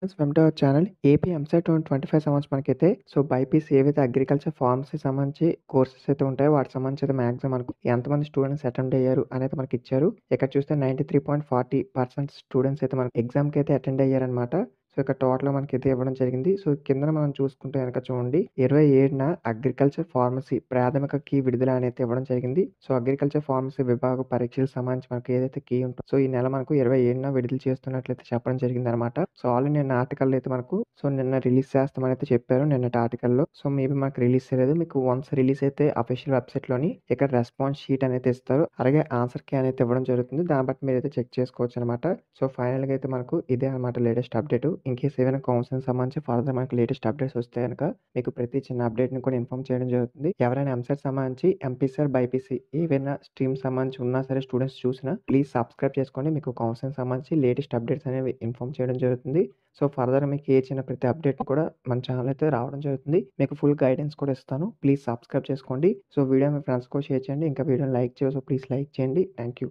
Welcome to our channel. AP EAMCET 2025 సంబంధించి మనకైతే BiPC ఏవైతే అగ్రికల్చర్ ఫార్మసీ సంబంధించి కోర్సెస్ అయితే ఉంటాయో వాటికి సంబంధించి అయితే మాక్సిమం మనకు ఎంతమంది స్టూడెంట్స్ అటెండ్ అయ్యారు అనేది మనకిచ్చారు. ఇక్కడ చూస్తే 93.40% స్టూడెంట్స్ అయితే మనకి ఎగ్జామ్‌కి అయితే అటెండ్ అయ్యారనమాట. ఇక్కడ టోటల్‌గా మనకైతే ఇవ్వడం జరిగింది. కిందన మనం చూసుకుంటే గనక చూడండి 27న అగ్రికల్చర్ ఫార్మసీ ప్రాథమిక కీ విడుదల అనేది ఇవ్వడం జరిగింది. అగ్రికల్చర్ ఫార్మసీ విభాగ పరీక్షలకు సంబంధించి మనకి ఏదైతే కీ ఉంటుందో ఈ నెల మనకు 27న విడుదల చేస్తున్నట్లయితే చెప్పడం జరిగిందనమాట. ఆల్రెడీ నిన్న ఆర్టికల్‌లో అయితే మనకు నిన్న రిలీజ్ చేస్తామని అయితే చెప్పారు నిన్నటి ఆర్టికల్‌లో. మేబీ మనకు రిలీజ్ చేయలేదు. మీకు వన్స్ రిలీజ్ అయితే అఫీషియల్ వెబ్‌సైట్‌లోని ఇక్కడ రెస్పాన్స్ షీట్ అనేది ఇస్తారు. అలాగే ఆన్సర్ కీ అనేది ఇవ్వడం జరుగుతుంది. దాన్ని బట్టి మీరైతే చెక్ చేసుకోవచ్చనమాట. ఫైనల్‌గా అయితే మనకు ఇదే అనమాట లేటెస్ట్ అప్డేట్. ఇన్‌కేస్ ఏవైనా కౌన్సిలింగ్ సంబంధించి ఫర్దర్ మనకు లేటెస్ట్ అప్డేట్స్ వస్తే గనక మీకు ప్రతి చిన్న అప్డేట్‌ని కూడా ఇన్ఫార్మ్ చేయడం జరుగుతుంది. ఎవరైనా ఎంసెట్ సంబంధించి ఎంపీసీ ఆర్ బైపీసీ ఏవైనా స్ట్రీమ్ సంబంధించి ఉన్నా సరే స్టూడెంట్స్ చూసినా ప్లీజ్ సబ్స్క్రైబ్ చేసుకోండి. మీకు కౌన్సిలింగ్ సంబంధించి లేటెస్ట్ అప్డేట్స్ అనేవి ఇన్ఫార్మ్ చేయడం జరుగుతుంది. ఫర్దర్ మీకు ఏ చిన్న ప్రతి అప్డేట్ కూడా మన ఛానల్ అయితే రావడం జరుగుతుంది. మీకు ఫుల్ గైడెన్స్ కూడా ఇస్తాను. ప్లీజ్ సబ్స్క్రైబ్ చేసుకోండి. వీడియో మీ ఫ్రెండ్స్‌కి కూడా షేర్ చేయండి. ఇంకా వీడియోని లైక్ చేయరు ప్లీజ్ లైక్ చేయండి. Thank you.